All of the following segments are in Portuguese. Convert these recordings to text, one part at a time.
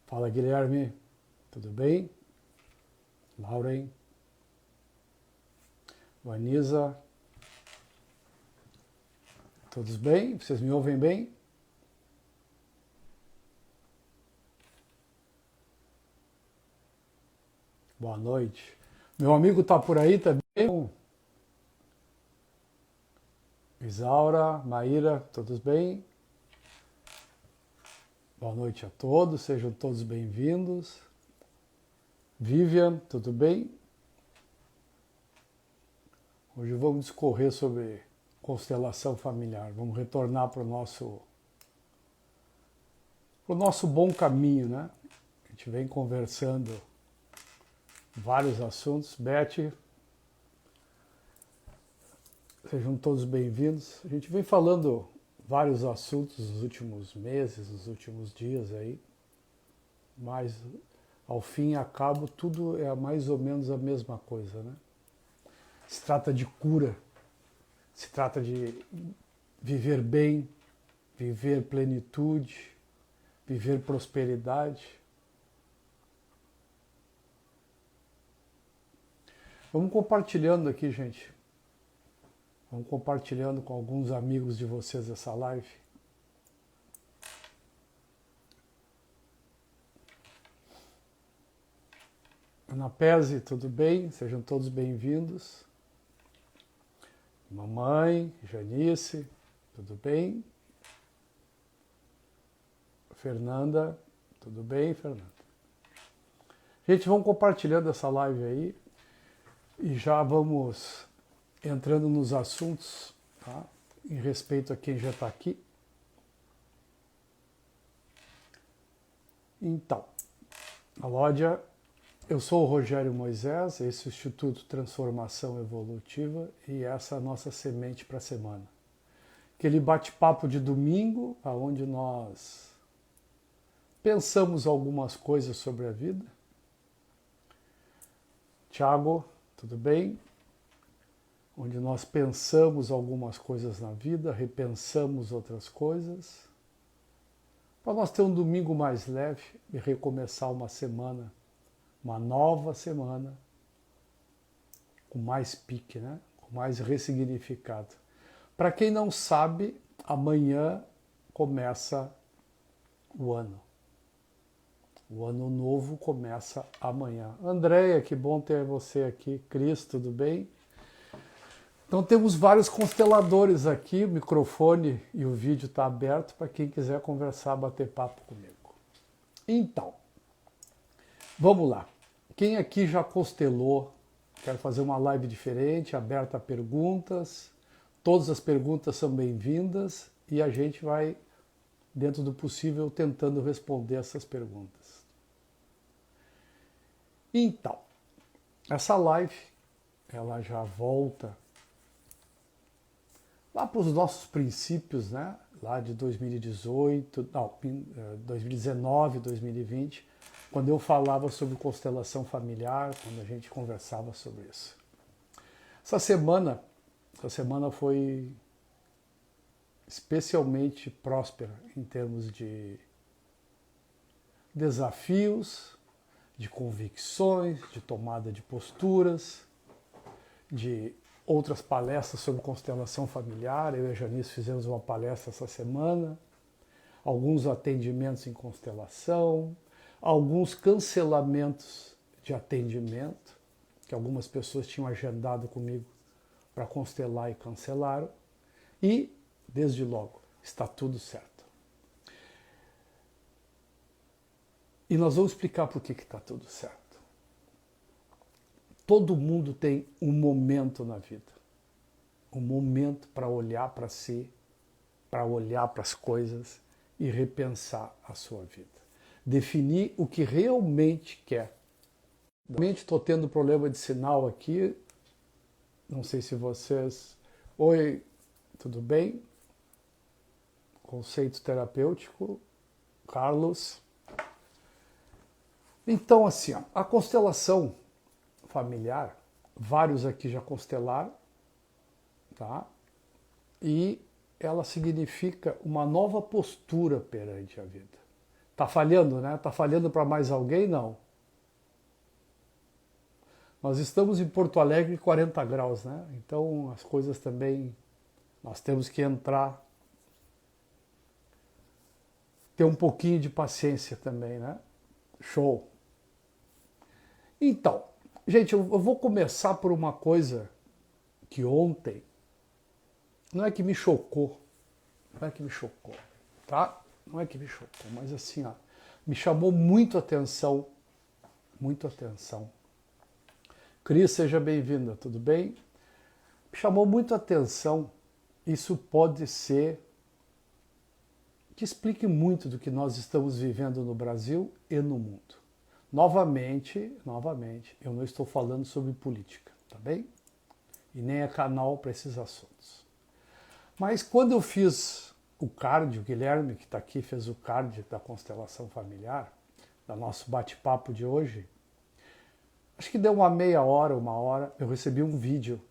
Fala, Guilherme, tudo bem? Lauren, Vanisa, todos bem? Vocês me ouvem bem? Boa noite. Meu amigo tá por aí também? Isaura, Maíra, todos bem? Boa noite a todos, sejam todos bem-vindos. Vivian, tudo bem? Hoje vamos discorrer sobre constelação familiar. Vamos retornar para o nosso bom caminho, né? A gente vem conversando vários assuntos. Beth, sejam todos bem-vindos. A gente vem falando vários assuntos nos últimos meses, nos últimos dias aí, mas ao fim e a cabo tudo é mais ou menos a mesma coisa, né? Se trata de cura, se trata de viver bem, viver plenitude, viver prosperidade. Vamos compartilhando aqui, gente. Vamos compartilhando com alguns amigos de vocês essa live. Ana Pese, tudo bem? Sejam todos bem-vindos. Mamãe, Janice, tudo bem? Fernanda, tudo bem, Fernanda? Gente, vamos compartilhando essa live aí e já vamos entrando nos assuntos, tá? Em respeito a quem já está aqui. Então, a Lódia, eu sou o Rogério Moisés, esse é o Instituto Transformação Evolutiva e essa é a nossa semente para a semana. Aquele bate-papo de domingo, onde nós pensamos algumas coisas sobre a vida. Tiago, tudo bem? Onde nós pensamos algumas coisas na vida, repensamos outras coisas, para nós ter um domingo mais leve e recomeçar uma semana, uma nova semana, com mais pique, né? Com mais ressignificado. Para quem não sabe, amanhã começa o ano. O ano novo começa amanhã. Andréia, que bom ter você aqui. Cris, tudo bem? Então temos vários consteladores aqui, o microfone e o vídeo está aberto para quem quiser conversar, bater papo comigo. Então, vamos lá. Quem aqui já constelou? Quero fazer uma live diferente, aberta a perguntas. Todas as perguntas são bem-vindas e a gente vai, dentro do possível, tentando responder essas perguntas. Então, essa live, ela já volta lá para os nossos princípios, né? Lá de 2018, não, 2019, 2020, quando eu falava sobre constelação familiar, quando a gente conversava sobre isso. Essa semana foi especialmente próspera em termos de desafios, de convicções, de tomada de posturas, de outras palestras sobre constelação familiar. Eu e a Janice fizemos uma palestra essa semana, alguns atendimentos em constelação, alguns cancelamentos de atendimento, que algumas pessoas tinham agendado comigo para constelar e cancelaram. E, desde logo, está tudo certo. E nós vamos explicar por que está tudo certo. Todo mundo tem um momento na vida, um momento para olhar para si, para olhar para as coisas e repensar a sua vida. Definir o que realmente quer. Realmente estou tendo problema de sinal aqui, não sei se vocês... Oi, tudo bem? Conceito terapêutico, Carlos. Então, assim, a constelação familiar, vários aqui já constelaram, tá? E ela significa uma nova postura perante a vida. Tá falhando, né? Tá falhando para mais alguém? Não. Nós estamos em Porto Alegre 40 graus, né? Então as coisas também, nós temos que entrar, ter um pouquinho de paciência também, né? Show. Então, gente, eu vou começar por uma coisa que ontem, não é que me chocou, tá? Não é que me chocou, mas assim, ó, me chamou muito a atenção, muito a atenção. Cris, seja bem-vinda, tudo bem? Me chamou muito a atenção, isso pode ser que explique muito do que nós estamos vivendo no Brasil e no mundo. Novamente, eu não estou falando sobre política, tá bem? E nem é canal para esses assuntos. Mas quando eu fiz o card, o Guilherme, que está aqui, fez o card da constelação familiar, do nosso bate-papo de hoje, acho que deu uma meia hora, uma hora, eu recebi um vídeo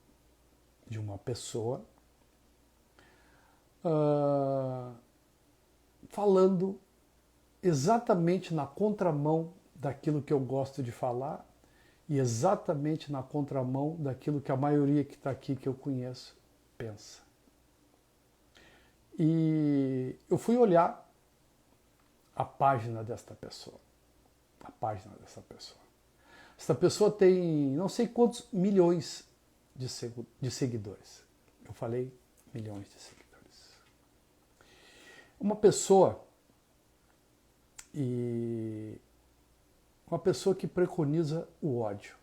de uma pessoa falando exatamente na contramão daquilo que eu gosto de falar e exatamente na contramão daquilo que a maioria que está aqui, que eu conheço, pensa. E eu fui olhar a página desta pessoa. Esta pessoa tem não sei quantos milhões de seguidores. Eu falei milhões de seguidores. Uma pessoa que preconiza o ódio.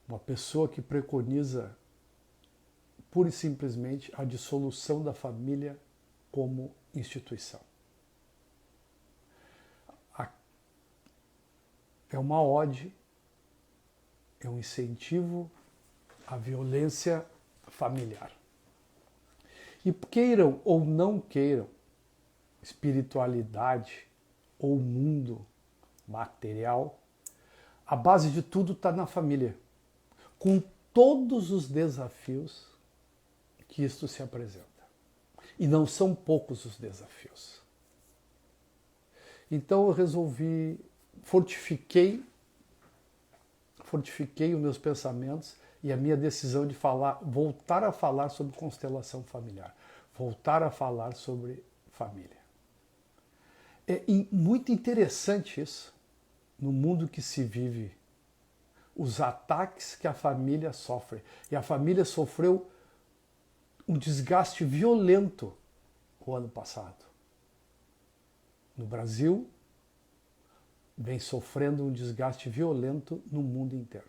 Uma pessoa que preconiza pura e simplesmente a dissolução da família como instituição. É uma ode, é um incentivo à violência familiar. E queiram ou não queiram, espiritualidade ou mundo material, a base de tudo está na família, com todos os desafios que isto se apresenta. E não são poucos os desafios. Então eu resolvi, fortifiquei os meus pensamentos e a minha decisão de voltar a falar sobre constelação familiar, voltar a falar sobre família. É muito interessante isso, no mundo que se vive, os ataques que a família sofre. E a família sofreu um desgaste violento o ano passado. No Brasil, vem sofrendo um desgaste violento no mundo inteiro.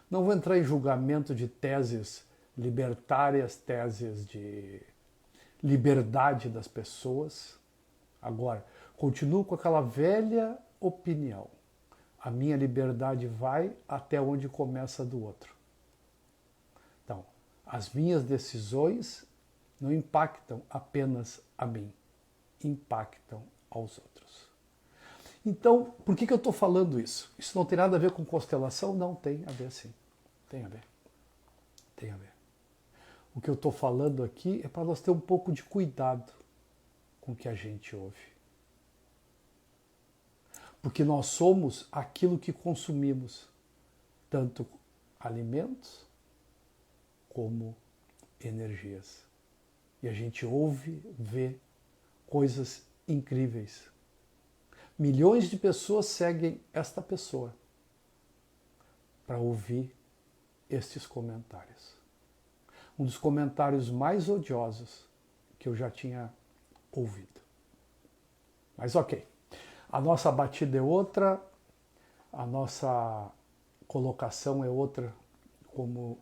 Não vou entrar em julgamento de teses libertárias, teses de liberdade das pessoas. Agora, continuo com aquela velha opinião. A minha liberdade vai até onde começa a do outro. Então, as minhas decisões não impactam apenas a mim, impactam aos outros. Então, por que eu estou falando isso? Isso não tem nada a ver com constelação? Não, tem a ver sim. Tem a ver. Tem a ver. O que eu estou falando aqui é para nós ter um pouco de cuidado com o que a gente ouve. Porque nós somos aquilo que consumimos, tanto alimentos como energias. E a gente ouve, vê coisas incríveis. Milhões de pessoas seguem esta pessoa para ouvir estes comentários. Um dos comentários mais odiosos que eu já tinha ouvido. Mas ok, a nossa batida é outra, a nossa colocação é outra, como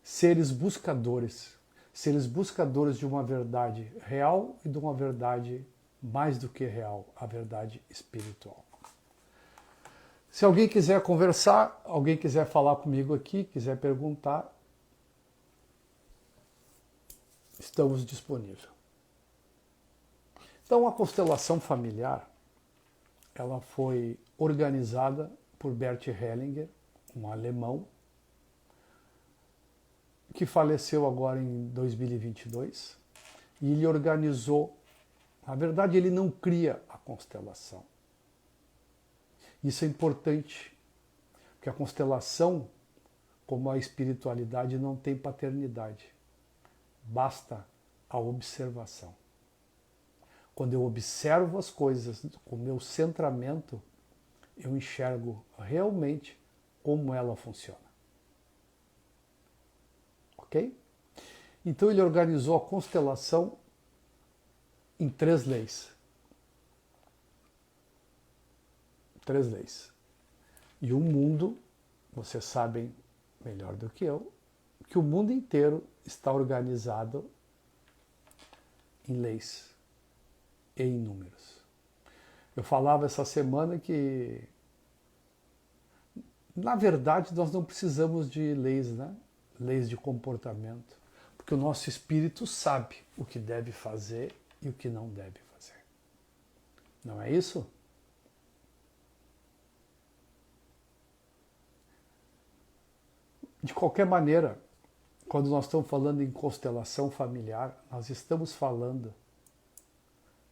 seres buscadores de uma verdade real e de uma verdade mais do que real, a verdade espiritual. Se alguém quiser conversar, alguém quiser falar comigo aqui, quiser perguntar, estamos disponíveis. Então, a constelação familiar, ela foi organizada por Bert Hellinger, um alemão, que faleceu agora em 2022, e ele organizou Na verdade, ele não cria a constelação. Isso é importante, porque a constelação, como a espiritualidade, não tem paternidade. Basta a observação. Quando eu observo as coisas com o meu centramento, eu enxergo realmente como ela funciona. Ok? Então ele organizou a constelação em 3 leis. 3 leis. E o mundo, vocês sabem melhor do que eu, que o mundo inteiro está organizado em leis e em números. Eu falava essa semana que, na verdade, nós não precisamos de leis, né? Leis de comportamento, porque o nosso espírito sabe o que deve fazer e o que não deve fazer. Não é isso? De qualquer maneira, quando nós estamos falando em constelação familiar, nós estamos falando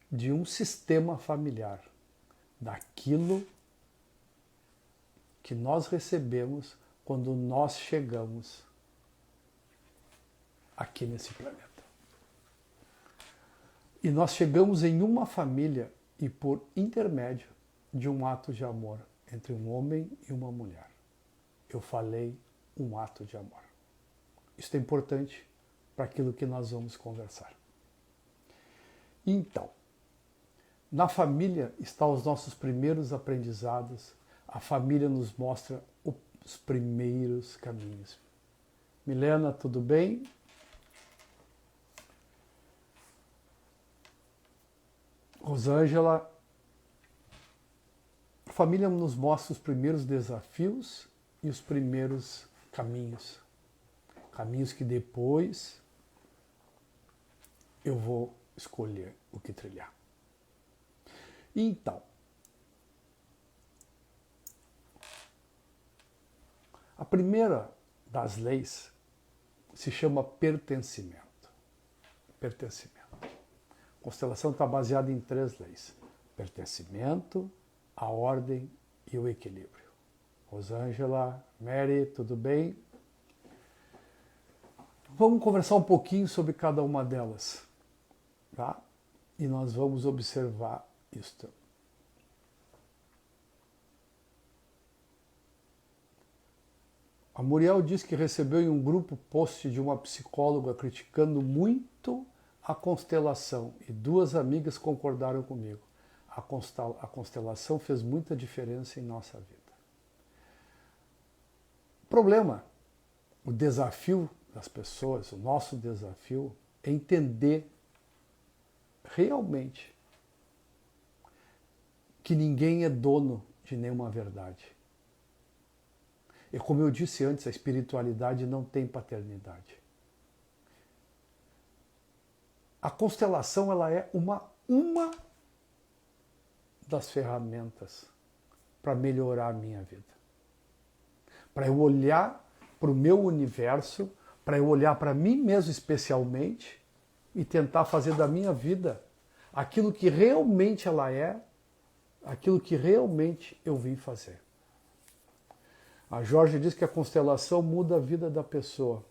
de um sistema familiar, daquilo que nós recebemos quando nós chegamos aqui nesse planeta. E nós chegamos em uma família e por intermédio de um ato de amor entre um homem e uma mulher. Eu falei um ato de amor. Isso é importante para aquilo que nós vamos conversar. Então, na família estão os nossos primeiros aprendizados. A família nos mostra os primeiros caminhos. Milena, tudo bem? Rosângela, a família nos mostra os primeiros desafios e os primeiros caminhos. Caminhos que depois eu vou escolher o que trilhar. Então, a primeira das leis se chama pertencimento. Pertencimento. A constelação está baseada em 3 leis: pertencimento, a ordem e o equilíbrio. Rosângela, Mary, tudo bem? Vamos conversar um pouquinho sobre cada uma delas, tá? E nós vamos observar isto. A Muriel diz que recebeu em um grupo post de uma psicóloga criticando muito a constelação e 2 amigas concordaram comigo. A constelação fez muita diferença em nossa vida. O problema, o desafio das pessoas, o nosso desafio é entender realmente que ninguém é dono de nenhuma verdade. E como eu disse antes, a espiritualidade não tem paternidade. A constelação ela é uma das ferramentas para melhorar a minha vida. Para eu olhar para o meu universo, para eu olhar para mim mesmo especialmente e tentar fazer da minha vida aquilo que realmente ela é, aquilo que realmente eu vim fazer. A Jorge diz que a constelação muda a vida da pessoa.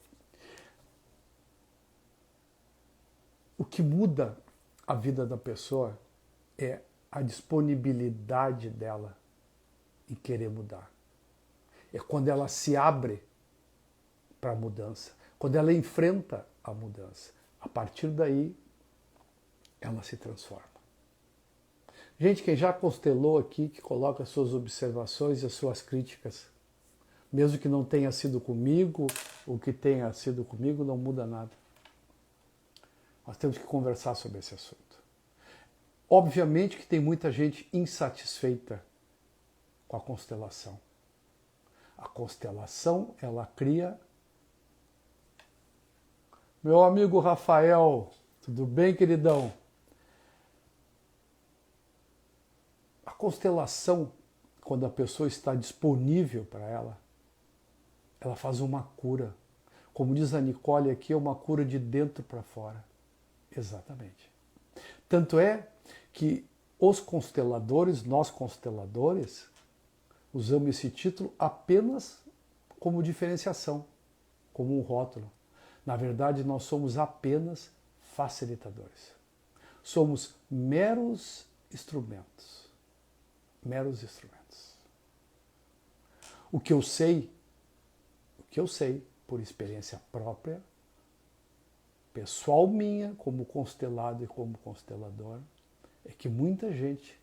O que muda a vida da pessoa é a disponibilidade dela em querer mudar. É quando ela se abre para a mudança, quando ela enfrenta a mudança. A partir daí, ela se transforma. Gente, quem já constelou aqui, que coloca as suas observações e as suas críticas, mesmo que não tenha sido comigo, o que tenha sido comigo não muda nada. Nós temos que conversar sobre esse assunto. Obviamente que tem muita gente insatisfeita com a constelação. A constelação, ela cria... Meu amigo Rafael, tudo bem, queridão? A constelação, quando a pessoa está disponível para ela, ela faz uma cura. Como diz a Nicole aqui, é uma cura de dentro para fora. Exatamente. Tanto é que os consteladores, nós consteladores, usamos esse título apenas como diferenciação, como um rótulo. Na verdade, nós somos apenas facilitadores. Somos meros instrumentos. Meros instrumentos. O que eu sei por experiência própria, pessoal minha, como constelado e como constelador, é que muita gente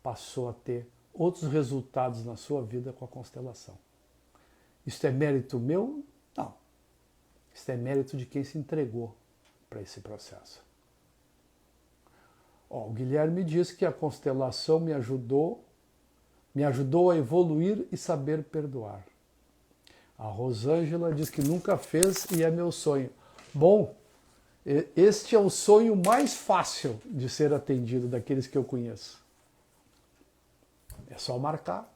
passou a ter outros resultados na sua vida com a constelação. Isso é mérito meu? Não. Isso é mérito de quem se entregou para esse processo. O Guilherme diz que a constelação me ajudou a evoluir e saber perdoar. A Rosângela diz que nunca fez e é meu sonho. Bom, este é o sonho mais fácil de ser atendido daqueles que eu conheço. É só marcar.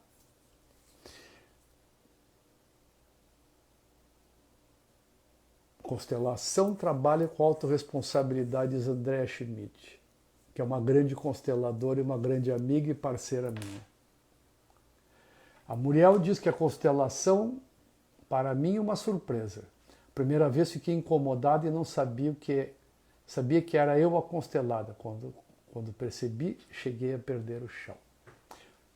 Constelação trabalha com autorresponsabilidade, diz Andréa Schmidt, que é uma grande consteladora e uma grande amiga e parceira minha. A Muriel diz que a constelação, para mim, é uma surpresa. Primeira vez fiquei incomodada e não sabia que era eu a constelada. Quando percebi, cheguei a perder o chão.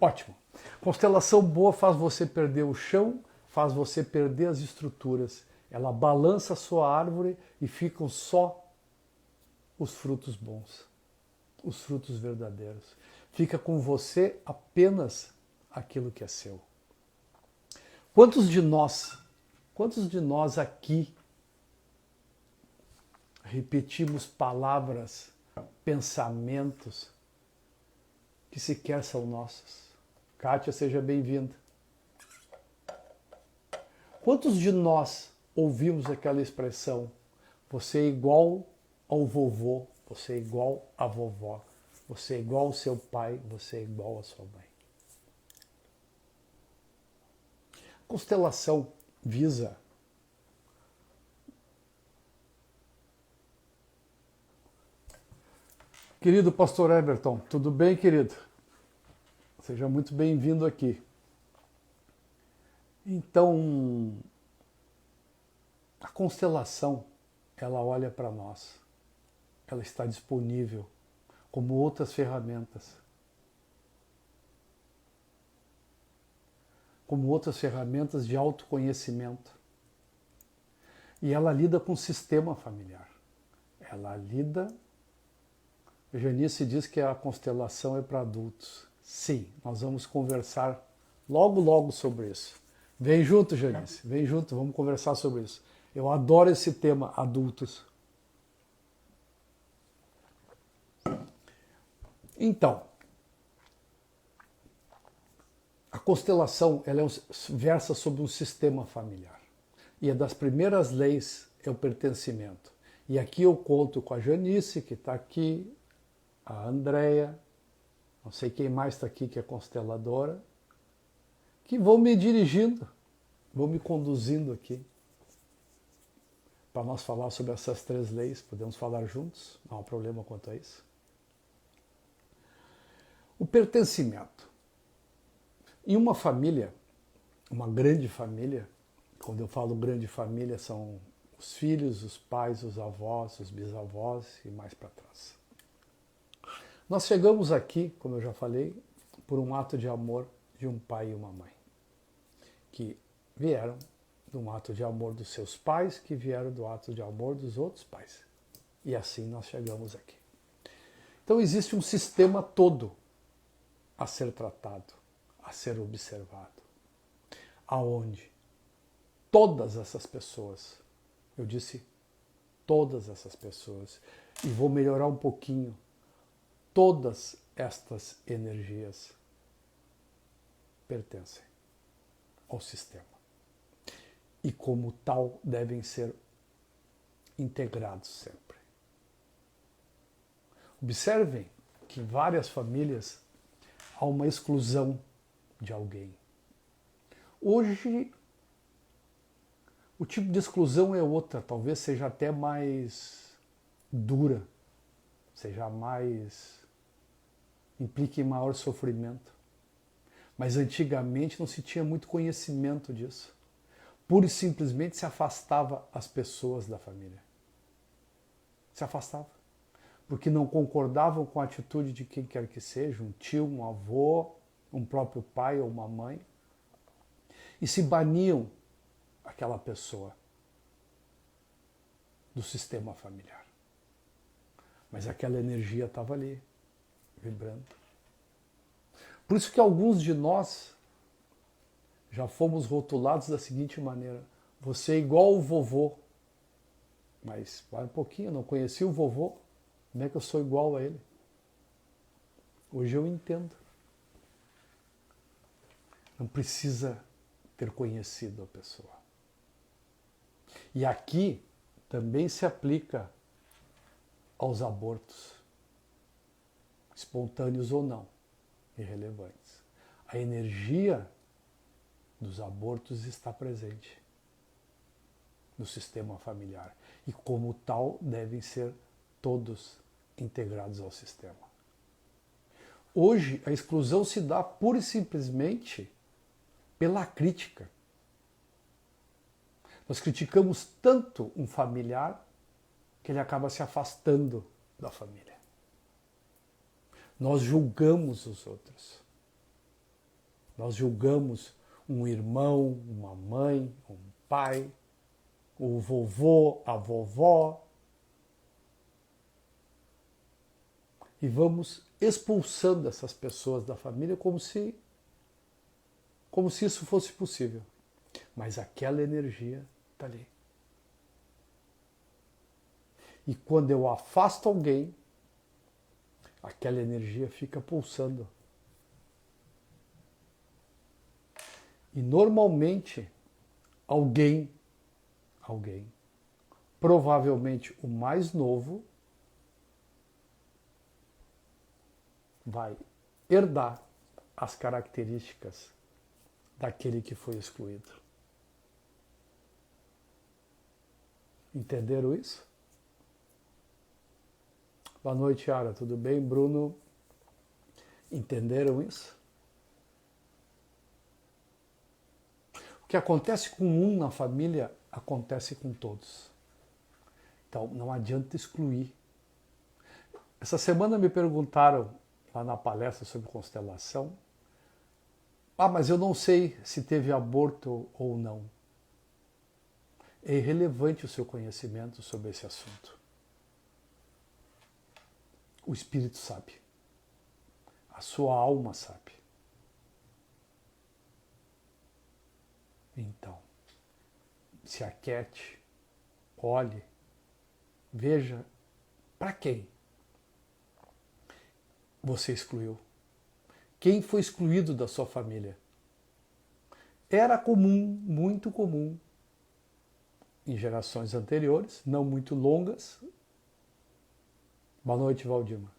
Ótimo. Constelação boa faz você perder o chão, faz você perder as estruturas. Ela balança a sua árvore e ficam só os frutos bons, os frutos verdadeiros. Fica com você apenas aquilo que é seu. Quantos de nós aqui repetimos palavras, pensamentos que sequer são nossos? Kátia, seja bem-vinda. Quantos de nós ouvimos aquela expressão: você é igual ao vovô, você é igual à vovó, você é igual ao seu pai, você é igual à sua mãe? Constelação visa Querido pastor Everton, tudo bem, querido? Seja muito bem-vindo aqui. Então, a constelação, ela olha para nós. Ela está disponível como outras ferramentas. Como outras ferramentas de autoconhecimento. E ela lida com o sistema familiar. Ela lida... Janice diz que a constelação é para adultos. Sim, nós vamos conversar logo sobre isso. Vem junto, Janice, vem junto, vamos conversar sobre isso. Eu adoro esse tema, adultos. Então, a constelação ela versa sobre um sistema familiar. E é das primeiras leis é o pertencimento. E aqui eu conto com a Janice, que está aqui, a Andréia, não sei quem mais está aqui que é consteladora, que vão me dirigindo, vão me conduzindo aqui para nós falar sobre essas três leis. Podemos falar juntos, não há problema quanto a isso. O pertencimento. Em uma família, uma grande família, quando eu falo grande família, são os filhos, os pais, os avós, os bisavós e mais para trás. Nós chegamos aqui, como eu já falei, por um ato de amor de um pai e uma mãe, que vieram de um ato de amor dos seus pais, que vieram do ato de amor dos outros pais. E assim nós chegamos aqui. Então existe um sistema todo a ser tratado, a ser observado, aonde todas essas pessoas, eu disse todas essas pessoas, e vou melhorar um pouquinho, todas estas energias pertencem ao sistema. E como tal devem ser integrados sempre. Observem que em várias famílias há uma exclusão de alguém. Hoje, o tipo de exclusão é outra, talvez seja até mais dura, seja mais, implique em maior sofrimento. Mas antigamente não se tinha muito conhecimento disso. Pura e simplesmente se afastava as pessoas da família. Se afastava. Porque não concordavam com a atitude de quem quer que seja, um tio, um avô, um próprio pai ou uma mãe. E se baniam aquela pessoa do sistema familiar. Mas aquela energia estava ali, vibrando. Por isso que alguns de nós já fomos rotulados da seguinte maneira: você é igual o vovô. Mas vai um pouquinho, eu não conheci o vovô, como é que eu sou igual a ele? Hoje eu entendo. Não precisa ter conhecido a pessoa. E aqui também se aplica aos abortos, espontâneos ou não, irrelevantes. A energia dos abortos está presente no sistema familiar e, como tal, devem ser todos integrados ao sistema. Hoje, a exclusão se dá pura e simplesmente pela crítica. Nós criticamos tanto um familiar que ele acaba se afastando da família. Nós julgamos os outros. Nós julgamos um irmão, uma mãe, um pai, o vovô, a vovó. E vamos expulsando essas pessoas da família como se isso fosse possível. Mas aquela energia está ali. E quando eu afasto alguém, aquela energia fica pulsando. E normalmente alguém, provavelmente o mais novo, vai herdar as características daquele que foi excluído. Entenderam isso? Boa noite, Yara. Tudo bem? Bruno, entenderam isso? O que acontece com um na família, acontece com todos. Então, não adianta excluir. Essa semana me perguntaram, lá na palestra sobre constelação, mas eu não sei se teve aborto ou não. É irrelevante o seu conhecimento sobre esse assunto. O espírito sabe. A sua alma sabe. Então, se aquiete, olhe, veja para quem você excluiu. Quem foi excluído da sua família? Era comum, muito comum, em gerações anteriores, não muito longas. Boa noite, Valdimar.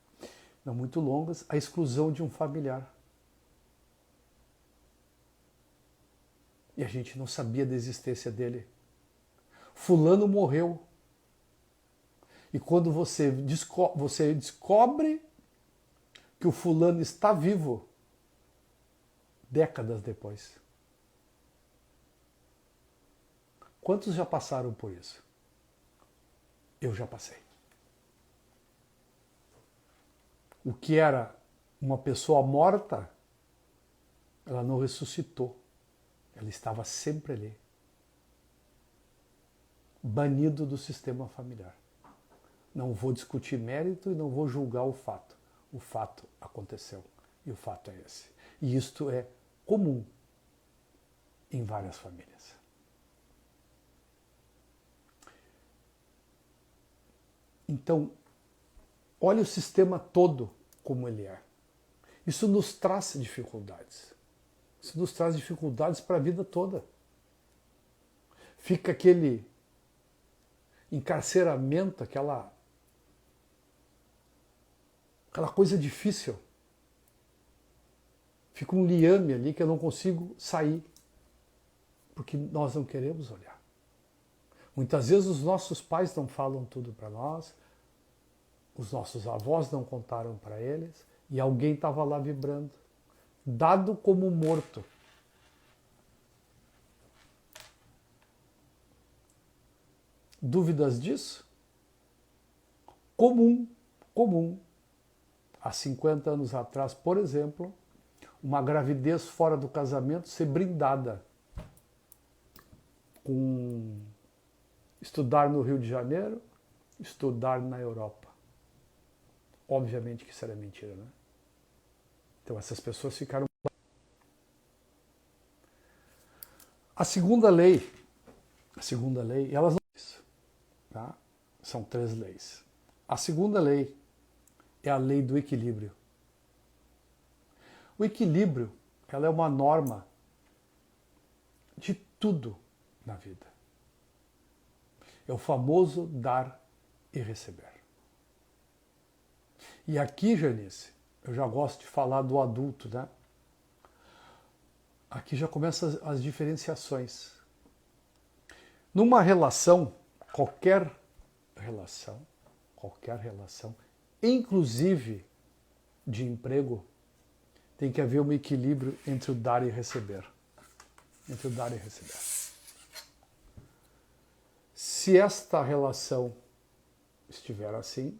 Não muito longas, a exclusão de um familiar. E a gente não sabia da existência dele. Fulano morreu. E quando você descobre que o fulano está vivo, décadas depois. Quantos já passaram por isso? Eu já passei. O que era uma pessoa morta, ela não ressuscitou. Ela estava sempre ali. Banido do sistema familiar. Não vou discutir mérito e não vou julgar o fato. O fato aconteceu. E o fato é esse. E isto é comum em várias famílias. Então, olha o sistema todo como ele é. Isso nos traz dificuldades. Isso nos traz dificuldades para a vida toda. Fica aquele encarceramento, aquela coisa difícil. Fica um liame ali que eu não consigo sair. Porque nós não queremos olhar. Muitas vezes os nossos pais não falam tudo para nós. os nossos avós não contaram para eles, e alguém estava lá vibrando, dado como morto. Dúvidas disso? Comum. Há 50 anos atrás, por exemplo, uma gravidez fora do casamento ser brindada com estudar no Rio de Janeiro, estudar na Europa. Obviamente que isso era mentira, né? Então essas pessoas ficaram... A segunda lei, elas não... Tá? São 3 leis. A segunda lei é a lei do equilíbrio. O equilíbrio, ela é uma norma de tudo na vida. É o famoso dar e receber. E aqui, Janice, eu já gosto de falar do adulto, né? Aqui já começam as diferenciações. Numa relação, qualquer relação, inclusive de emprego, tem que haver um equilíbrio entre o dar e receber. Se esta relação estiver assim,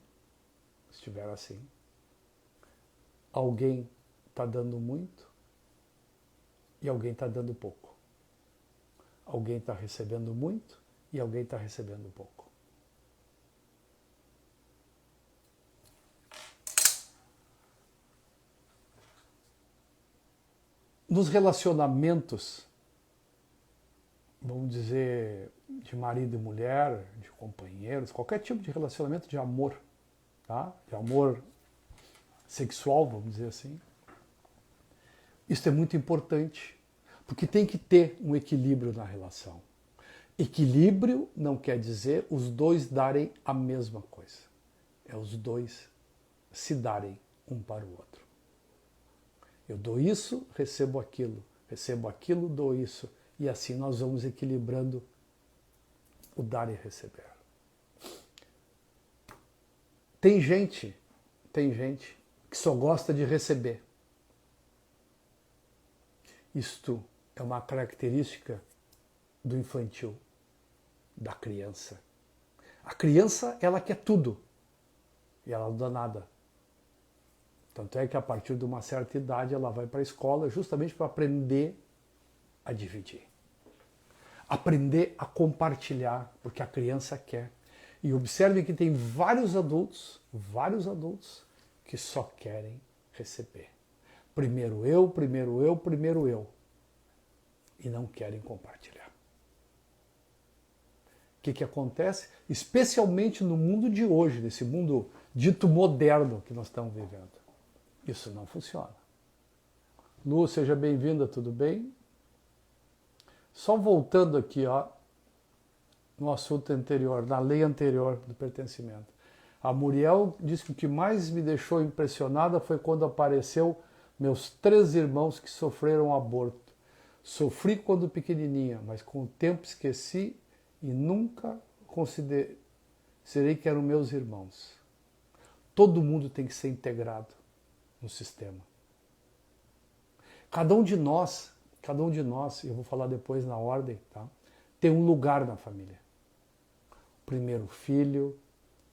alguém está dando muito e alguém está dando pouco. Alguém está recebendo muito e alguém está recebendo pouco. Nos relacionamentos, vamos dizer, de marido e mulher, de companheiros, qualquer tipo de relacionamento de amor, tá? De amor sexual, vamos dizer assim. Isso é muito importante, porque tem que ter um equilíbrio na relação. Equilíbrio não quer dizer os dois darem a mesma coisa. É os dois se darem um para o outro. Eu dou isso, recebo aquilo, dou isso. E assim nós vamos equilibrando o dar e receber. Tem gente que só gosta de receber. Isto é uma característica do infantil, da criança. A criança, ela quer tudo e ela não dá nada. Tanto é que a partir de uma certa idade ela vai para a escola justamente para aprender a dividir. Aprender a compartilhar, porque a criança quer. E observe que tem vários adultos que só querem receber. Primeiro eu. E não querem compartilhar. O que acontece? Especialmente no mundo de hoje, nesse mundo dito moderno que nós estamos vivendo. Isso não funciona. Lu, seja bem-vinda, tudo bem? Só voltando aqui, no assunto anterior, na lei anterior do pertencimento. A Muriel disse que o que mais me deixou impressionada foi quando apareceu meus 3 irmãos que sofreram aborto. Sofri quando pequenininha, mas com o tempo esqueci e nunca considerei que eram meus irmãos. Todo mundo tem que ser integrado no sistema. Cada um de nós, eu vou falar depois na ordem, tá? Tem um lugar na família. Primeiro filho,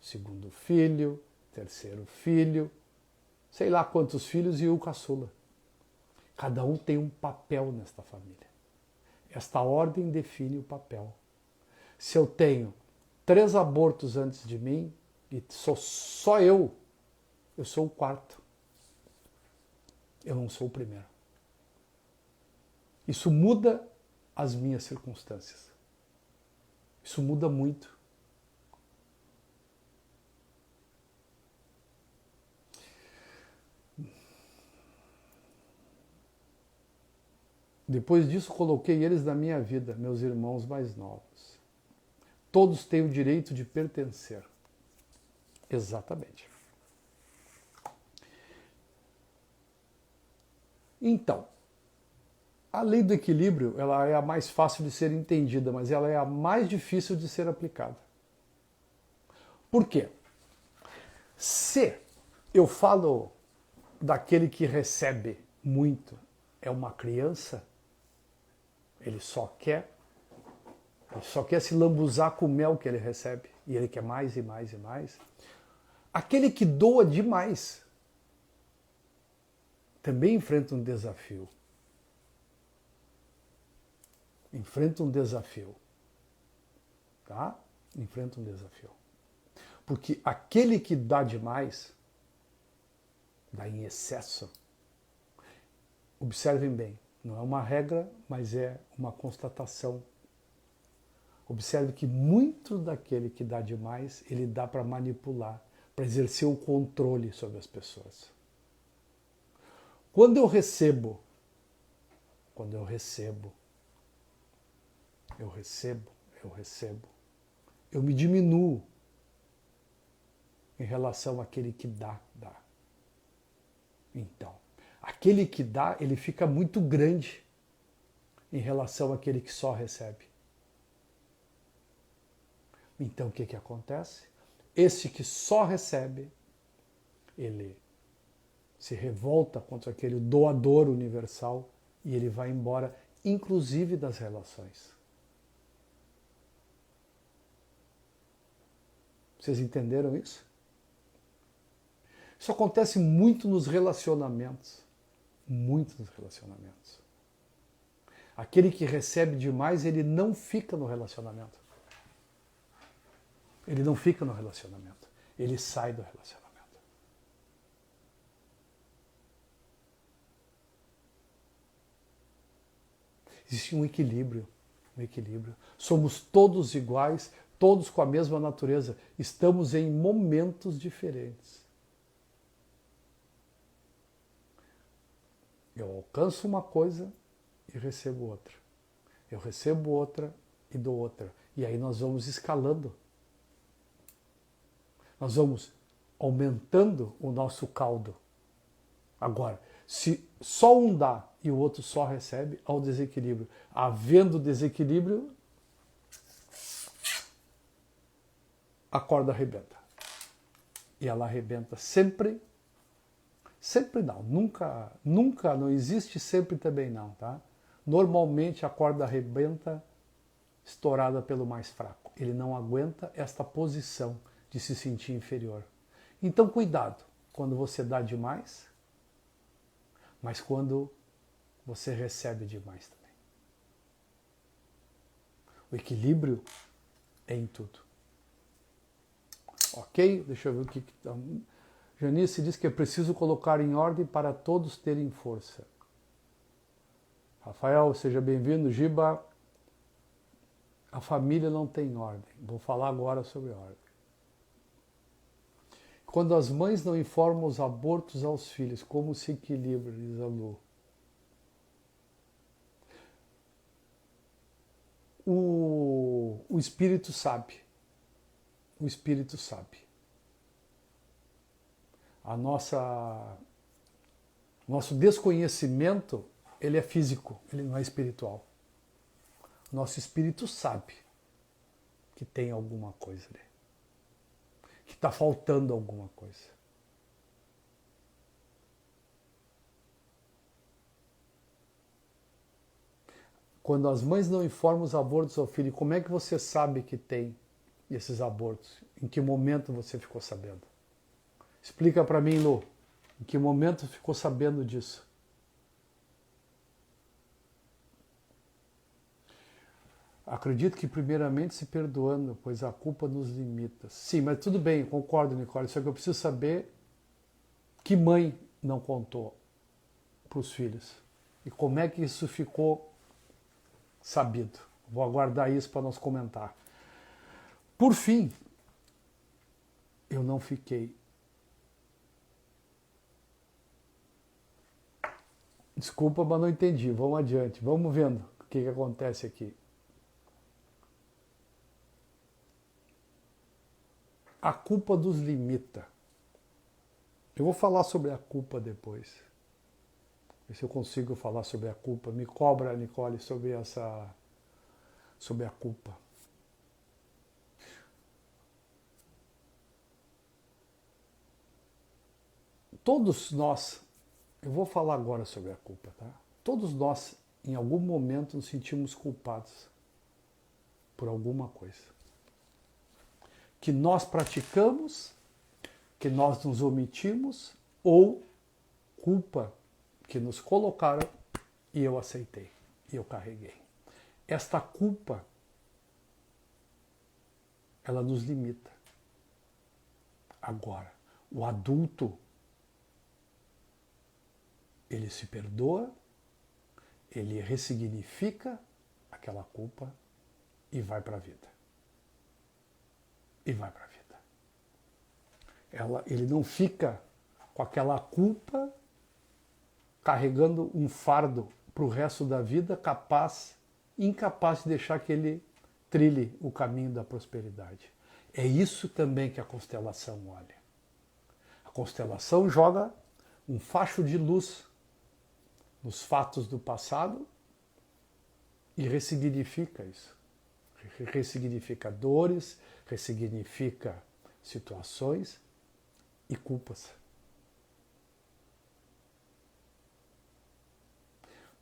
segundo filho, terceiro filho, sei lá quantos filhos e o caçula. Cada um tem um papel nesta família. Esta ordem define o papel. Se eu tenho 3 abortos antes de mim e sou só eu sou o 4. Eu não sou o primeiro. Isso muda as minhas circunstâncias. Isso muda muito. Depois disso, coloquei eles na minha vida, meus irmãos mais novos. Todos têm o direito de pertencer. Exatamente. Então, a lei do equilíbrio, ela é a mais fácil de ser entendida, mas ela é a mais difícil de ser aplicada. Por quê? Se eu falo daquele que recebe muito, é uma criança, ele só quer se lambuzar com o mel que ele recebe, e ele quer mais e mais e mais. Aquele que doa demais também enfrenta um desafio. Enfrenta um desafio. Tá? Enfrenta um desafio. Porque aquele que dá demais, dá em excesso. Observem bem, não é uma regra, mas é uma constatação. Observe que muito daquele que dá demais, ele dá para manipular, para exercer o controle sobre as pessoas. Quando eu recebo, eu me diminuo em relação àquele que dá. Então, aquele que dá, ele fica muito grande em relação àquele que só recebe. Então, o que acontece? Esse que só recebe, ele se revolta contra aquele doador universal e ele vai embora, inclusive das relações. Vocês entenderam isso? Isso acontece muito nos relacionamentos. Muito nos relacionamentos. Aquele que recebe demais, ele não fica no relacionamento. Ele não fica no relacionamento. Ele sai do relacionamento. Existe um equilíbrio. Somos todos iguais, todos com a mesma natureza. Estamos em momentos diferentes. Eu alcanço uma coisa e recebo outra. Eu recebo outra e dou outra. E aí nós vamos escalando. Nós vamos aumentando o nosso caldo. Agora, se só um dá e o outro só recebe, há um desequilíbrio. Havendo desequilíbrio, a corda arrebenta. E ela arrebenta sempre não, nunca, não existe sempre também não, tá? Normalmente a corda arrebenta estourada pelo mais fraco. Ele não aguenta esta posição de se sentir inferior. Então cuidado quando você dá demais, mas quando você recebe demais também. O equilíbrio é em tudo. Ok? Deixa eu ver o que está... Janice diz que é preciso colocar em ordem para todos terem força. Rafael, seja bem-vindo. Giba, a família não tem ordem. Vou falar agora sobre ordem. Quando as mães não informam os abortos aos filhos, como se equilibra, diz a Lu. O espírito sabe. O espírito sabe. Nosso desconhecimento, ele é físico, ele não é espiritual. Nosso espírito sabe que tem alguma coisa ali, que está faltando alguma coisa. Quando as mães não informam os abortos ao filho, como é que você sabe que tem esses abortos? Em que momento você ficou sabendo? Explica para mim, Lu. Em que momento ficou sabendo disso? Acredito que primeiramente se perdoando, pois a culpa nos limita. Sim, mas tudo bem, concordo, Nicole. Só que eu preciso saber que mãe não contou para os filhos. E como é que isso ficou sabido. Vou aguardar isso para nós comentar. Por fim, eu não fiquei. Desculpa, mas não entendi. Vamos adiante. Vamos vendo o que acontece aqui. A culpa nos limita. Eu vou falar sobre a culpa depois. Ver se eu consigo falar sobre a culpa. Me cobra, Nicole, sobre a culpa. Todos nós, eu vou falar agora sobre a culpa, tá? Todos nós, em algum momento, nos sentimos culpados por alguma coisa. Que nós praticamos, que nós nos omitimos, ou culpa que nos colocaram e eu aceitei, e eu carreguei. Esta culpa, ela nos limita. Agora, o adulto, ele se perdoa, ele ressignifica aquela culpa e vai para a vida. E vai para a vida. Ele não fica com aquela culpa carregando um fardo para o resto da vida, incapaz de deixar que ele trilhe o caminho da prosperidade. É isso também que a constelação olha. A constelação joga um facho de luz nos fatos do passado e ressignifica isso. Ressignifica dores, ressignifica situações e culpas.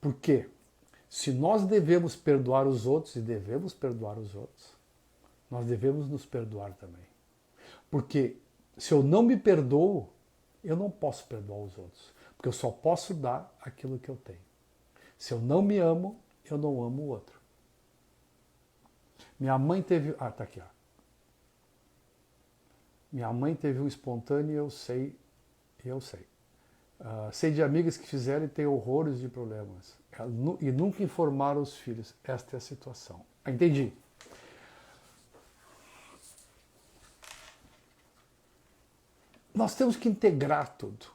Por quê? Se nós devemos perdoar os outros, e devemos perdoar os outros, nós devemos nos perdoar também. Porque se eu não me perdoo, eu não posso perdoar os outros. Porque eu só posso dar aquilo que eu tenho. Se eu não me amo, eu não amo o outro. Minha mãe teve... tá aqui, ó. Minha mãe teve um espontâneo e eu sei. Sei de amigas que fizeram e têm horrores de problemas. E nunca informaram os filhos. Esta é a situação. Entendi. Nós temos que integrar tudo.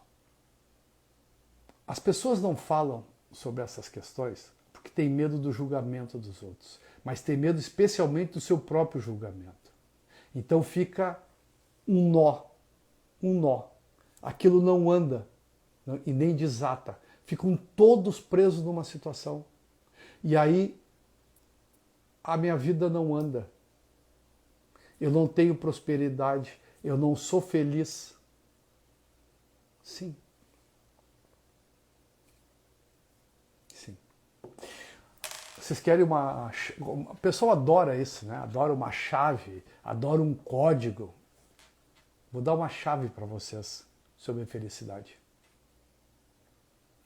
As pessoas não falam sobre essas questões porque têm medo do julgamento dos outros, mas têm medo especialmente do seu próprio julgamento. Então fica um nó. Aquilo não anda e nem desata. Ficam todos presos numa situação. E aí a minha vida não anda. Eu não tenho prosperidade, eu não sou feliz. Sim. Sim. Vocês querem uma... A pessoa adora isso, né? Adora uma chave, adora um código. Vou dar uma chave para vocês sobre a felicidade.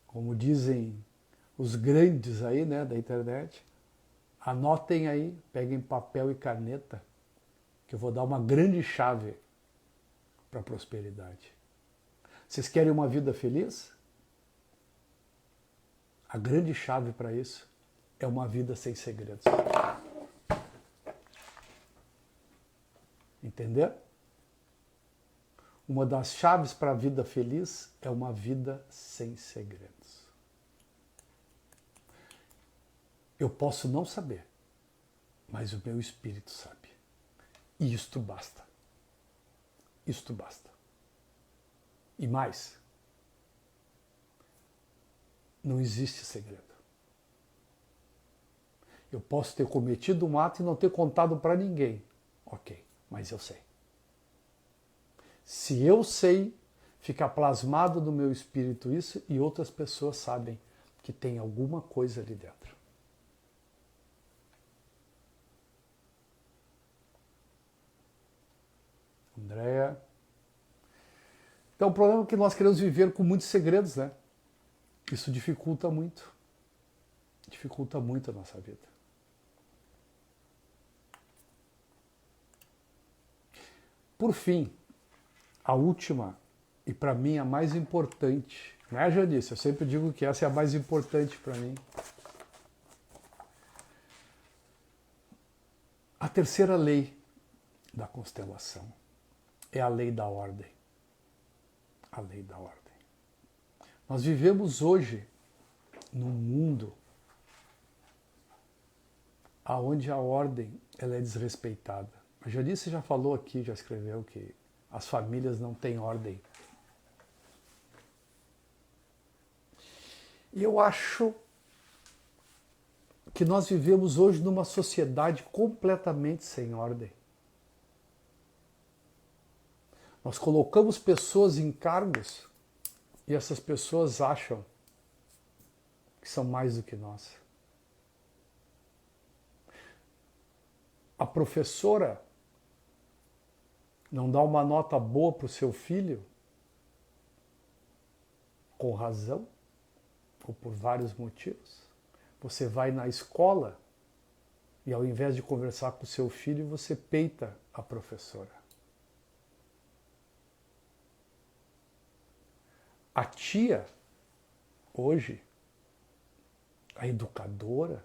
Como dizem os grandes aí, né, da internet, anotem aí, peguem papel e caneta, que eu vou dar uma grande chave para a prosperidade. Vocês querem uma vida feliz? A grande chave para isso é uma vida sem segredos. Entendeu? Uma das chaves para a vida feliz é uma vida sem segredos. Eu posso não saber, mas o meu espírito sabe. E isto basta. Isto basta. E mais, não existe segredo. Eu posso ter cometido um ato e não ter contado para ninguém. Ok, mas eu sei. Se eu sei, fica plasmado no meu espírito isso e outras pessoas sabem que tem alguma coisa ali dentro. Andréia. Então o problema é que nós queremos viver com muitos segredos, né? Isso dificulta muito. Dificulta muito a nossa vida. Por fim, a última, e para mim a mais importante, né, Janice? Eu sempre digo que essa é a mais importante para mim. A terceira lei da constelação é a lei da ordem. A lei da ordem. Nós vivemos hoje num mundo onde a ordem ela é desrespeitada. A Janice já falou aqui, já escreveu que as famílias não têm ordem. E eu acho que nós vivemos hoje numa sociedade completamente sem ordem. Nós colocamos pessoas em cargos E essas pessoas acham que são mais do que nós. A professora não dá uma nota boa para o seu filho, com razão, ou por vários motivos. Você vai na escola e ao invés de conversar com o seu filho, você peita a professora. A tia, hoje, a educadora,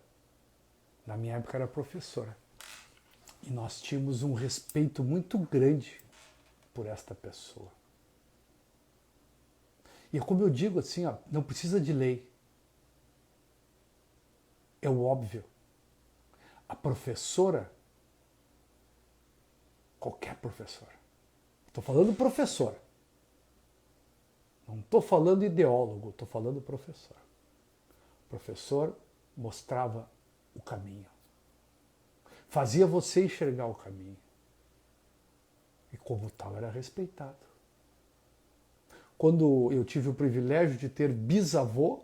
na minha época era professora. E nós tínhamos um respeito muito grande por esta pessoa. E é como eu digo assim, ó, não precisa de lei. É o óbvio. A professora, qualquer professora, estou falando professora, não estou falando ideólogo, estou falando professor. O professor mostrava o caminho. Fazia você enxergar o caminho. E como tal era respeitado. Quando eu tive o privilégio de ter bisavô,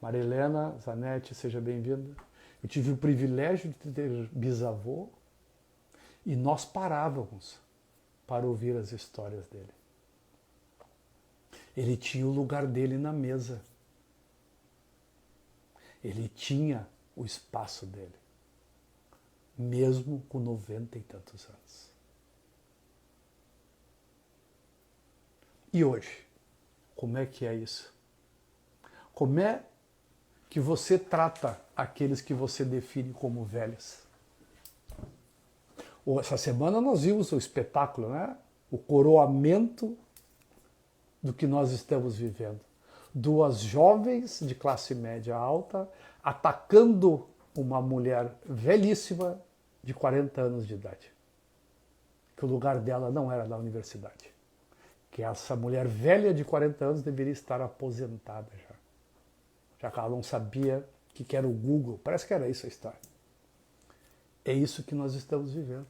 Maria Helena Zanetti, seja bem-vinda. Eu tive o privilégio de ter bisavô e nós parávamos para ouvir as histórias dele. Ele tinha o lugar dele na mesa. Ele tinha o espaço dele, mesmo com 90 e tantos anos. E hoje, como é que é isso? Como é que você trata aqueles que você define como velhos? Essa semana nós vimos o espetáculo, né? O coroamento do que nós estamos vivendo. Duas jovens de classe média alta atacando uma mulher velhíssima de 40 anos de idade. Que o lugar dela não era na universidade. Que essa mulher velha de 40 anos deveria estar aposentada já que ela não sabia o que era o Google. Parece que era isso a história. É isso que nós estamos vivendo.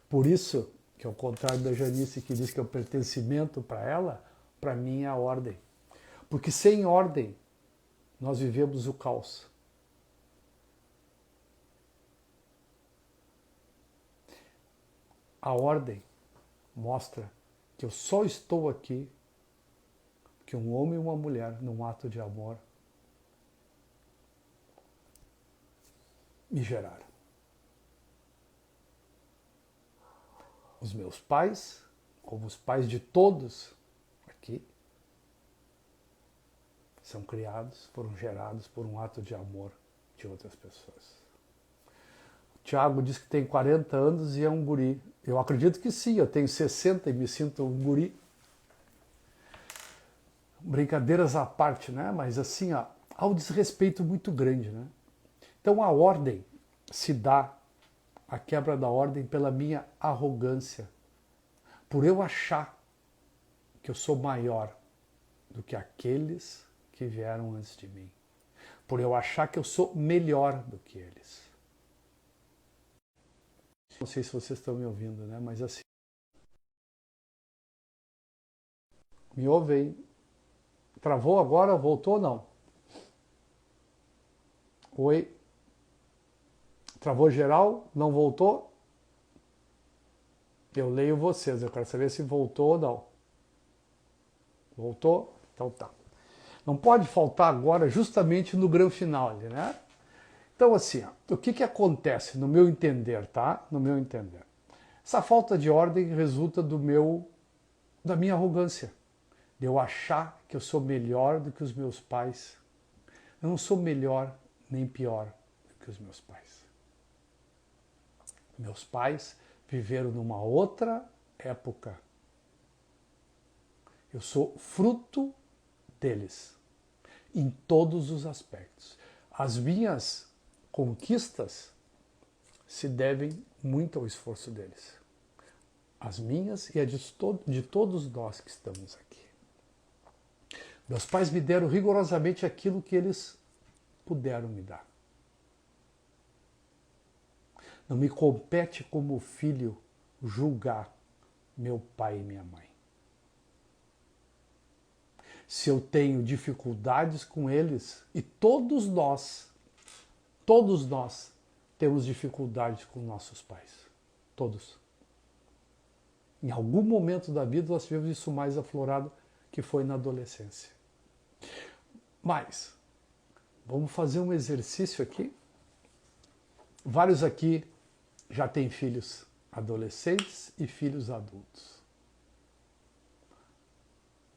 Por isso que, ao contrário da Janice, que diz que é o pertencimento para ela, para mim é a ordem. Porque sem ordem, nós vivemos o caos. A ordem mostra que eu só estou aqui porque um homem e uma mulher, num ato de amor, me geraram. Os meus pais, como os pais de todos aqui, são criados, foram gerados por um ato de amor de outras pessoas. O Tiago diz que tem 40 anos e é um guri. Eu acredito que sim, eu tenho 60 e me sinto um guri. Brincadeiras à parte, né? Mas assim, ó, há um desrespeito muito grande, né? Então a ordem se dá, a quebra da ordem, pela minha arrogância, por eu achar que eu sou maior do que aqueles que vieram antes de mim, por eu achar que eu sou melhor do que eles. Não sei se vocês estão me ouvindo, né? Mas assim, me ouvem. Travou agora? Voltou ou não? Oi? Travou geral? Não voltou? Eu leio vocês, eu quero saber se voltou ou não. Voltou? Então tá. Não pode faltar agora justamente no grande final, né? Então assim, ó, o que acontece no meu entender, tá? No meu entender. Essa falta de ordem resulta da minha arrogância. De eu achar que eu sou melhor do que os meus pais. Eu não sou melhor nem pior do que os meus pais. Meus pais viveram numa outra época. Eu sou fruto deles, em todos os aspectos. As minhas conquistas se devem muito ao esforço deles. As minhas e a de todos nós que estamos aqui. Meus pais me deram rigorosamente aquilo que eles puderam me dar. Não me compete como filho julgar meu pai e minha mãe. se eu tenho dificuldades com eles, e todos nós temos dificuldades com nossos pais. Todos. Em algum momento da vida nós tivemos isso mais aflorado, que foi na adolescência. Mas, vamos fazer um exercício aqui. Vários aqui já têm filhos adolescentes e filhos adultos.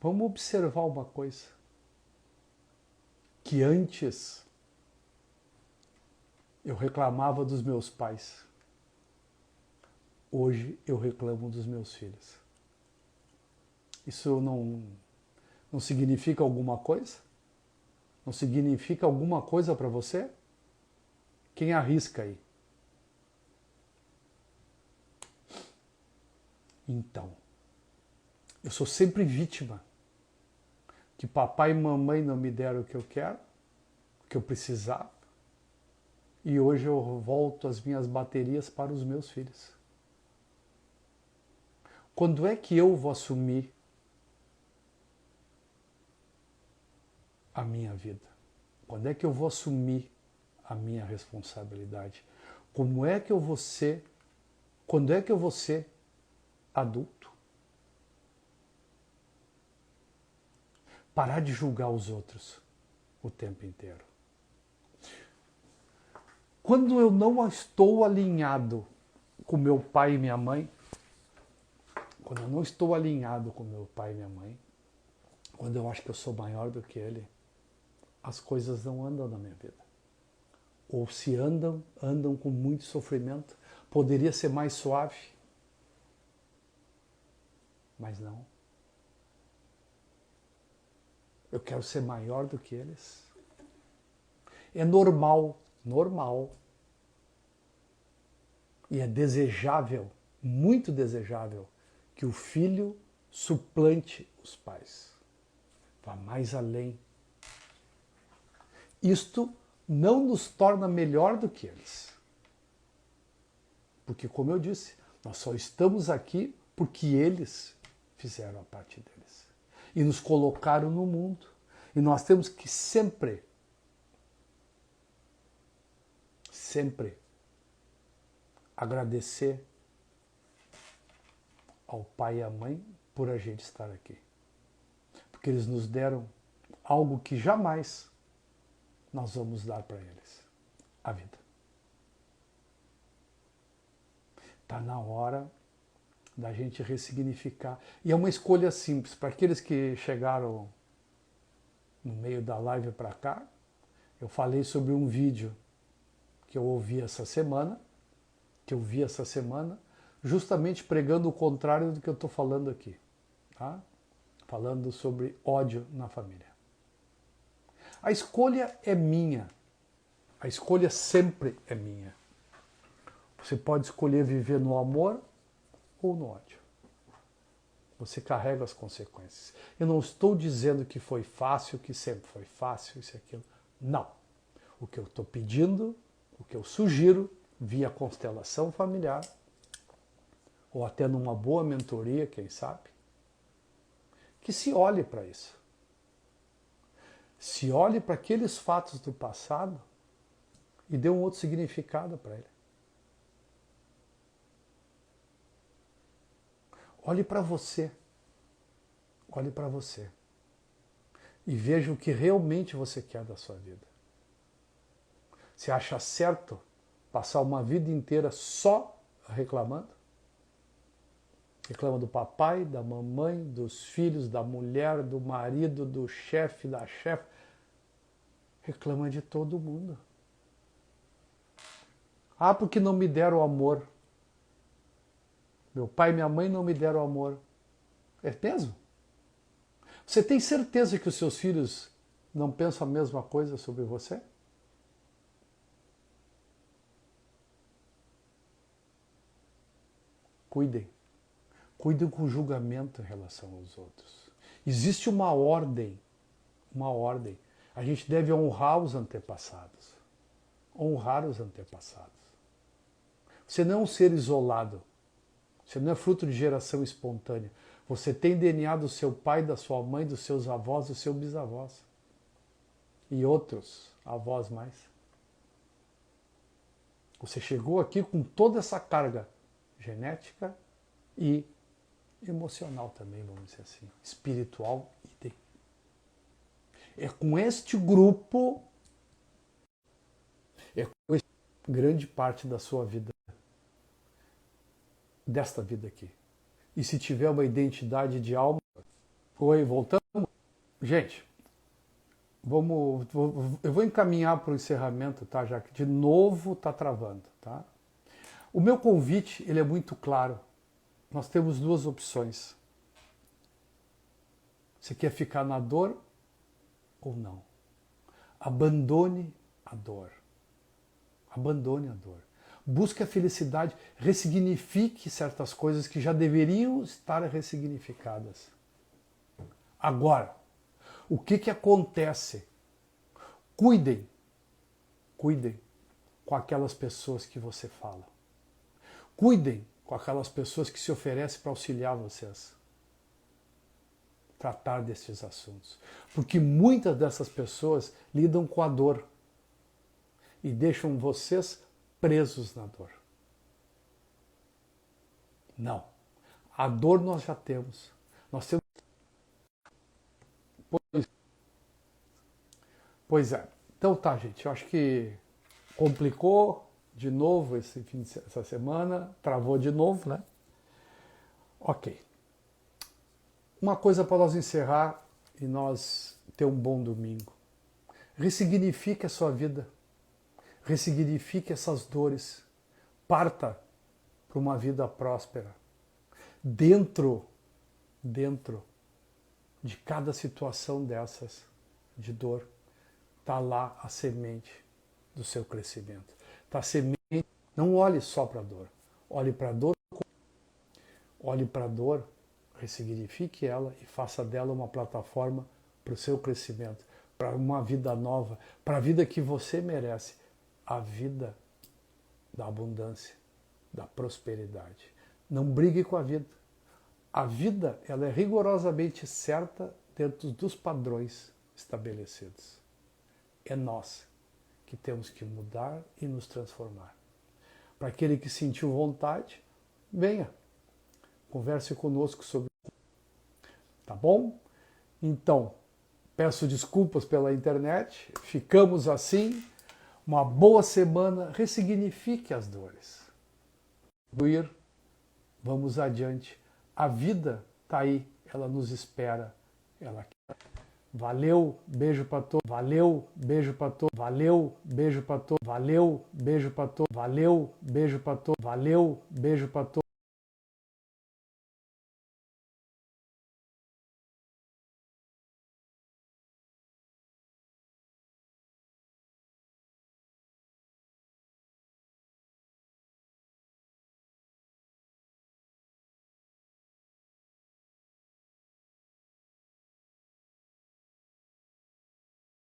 Vamos observar uma coisa. Que antes eu reclamava dos meus pais. Hoje eu reclamo dos meus filhos. Isso não significa alguma coisa? Não significa alguma coisa para você? Quem arrisca aí? Então, eu sou sempre vítima. Que papai e mamãe não me deram o que eu quero, o que eu precisava. E hoje eu volto as minhas baterias para os meus filhos. Quando é que eu vou assumir a minha vida? Quando é que eu vou assumir a minha responsabilidade? Como é que eu vou ser? Quando é que eu vou ser adulto? Parar de julgar os outros o tempo inteiro. Quando eu não estou alinhado com meu pai e minha mãe, quando eu não estou alinhado com meu pai e minha mãe, quando eu acho que eu sou maior do que ele, as coisas não andam na minha vida. Ou se andam, andam com muito sofrimento. Poderia ser mais suave, mas não. Eu quero ser maior do que eles. É normal, e é desejável, muito desejável, que o filho suplante os pais. Vá mais além. Isto não nos torna melhor do que eles. Porque, como eu disse, nós só estamos aqui porque eles fizeram a parte deles. E nos colocaram no mundo. E nós temos que sempre agradecer ao pai e à mãe por a gente estar aqui. Porque eles nos deram algo que jamais nós vamos dar para eles. A vida. Está na hora da gente ressignificar. E é uma escolha simples. Para aqueles que chegaram no meio da live para cá, eu falei sobre um vídeo que eu vi essa semana, justamente pregando o contrário do que eu estou falando aqui. Tá? Falando sobre ódio na família. A escolha é minha. A escolha sempre é minha. Você pode escolher viver no amor ou no ódio. Você carrega as consequências. Eu não estou dizendo que foi fácil, que sempre foi fácil, isso e aquilo. Não. O que eu estou pedindo, o que eu sugiro, via constelação familiar, ou até numa boa mentoria, quem sabe, que se olhe para isso. Se olhe para aqueles fatos do passado e dê um outro significado para ele. Olhe para você. Olhe para você. E veja o que realmente você quer da sua vida. Você acha certo passar uma vida inteira só reclamando? Reclama do papai, da mamãe, dos filhos, da mulher, do marido, do chefe, da chefe. Reclama de todo mundo. Ah, porque não me deram amor. Meu pai e minha mãe não me deram amor. É mesmo? Você tem certeza que os seus filhos não pensam a mesma coisa sobre você? Cuidem. Cuidem com julgamento em relação aos outros. Existe uma ordem. A gente deve honrar os antepassados. Honrar os antepassados. Você não é um ser isolado. Você não é fruto de geração espontânea. Você tem DNA do seu pai, da sua mãe, dos seus avós, dos seus bisavós. E outros avós mais. Você chegou aqui com toda essa carga genética e emocional também, vamos dizer assim. Espiritual e é com este grupo, grande parte da sua vida, desta vida aqui. E se tiver uma identidade de alma... Oi, voltamos? Gente, eu vou encaminhar para o encerramento, tá? Já que de novo está travando, tá? O meu convite, ele é muito claro. Nós temos duas opções. Você quer ficar na dor ou não? Abandone a dor. Abandone a dor. Busque a felicidade. Ressignifique certas coisas que já deveriam estar ressignificadas. Agora, o que acontece? Cuidem com aquelas pessoas que você fala. Cuidem com aquelas pessoas que se oferecem para auxiliar vocês. Tratar desses assuntos. Porque muitas dessas pessoas lidam com a dor e deixam vocês presos na dor. Não. A dor nós já temos. Nós temos... Pois é. Então tá, gente. Eu acho que complicou de novo essa semana. Travou de novo, né? Ok. Uma coisa para nós encerrar e nós ter um bom domingo. Ressignifique a sua vida. Ressignifique essas dores. Parta para uma vida próspera. Dentro de cada situação dessas de dor, está lá a semente do seu crescimento. Tá a semente. Não olhe só para a dor. Olhe para a dor. Olhe para a dor, ressignifique ela e faça dela uma plataforma para o seu crescimento, para uma vida nova, para a vida que você merece. A vida da abundância, da prosperidade. Não brigue com a vida. A vida, ela é rigorosamente certa dentro dos padrões estabelecidos. É nós que temos que mudar e nos transformar. Para aquele que sentiu vontade, venha, converse conosco sobre... Tá bom? Então, peço desculpas pela internet, ficamos assim. Uma boa semana, ressignifique as dores. Vamos adiante. A vida está aí, ela nos espera. Ela... Valeu, beijo para todos. Valeu, beijo para todos. Valeu, beijo para todos. Valeu, beijo para todos. Valeu, beijo para todos. Valeu, beijo para todos.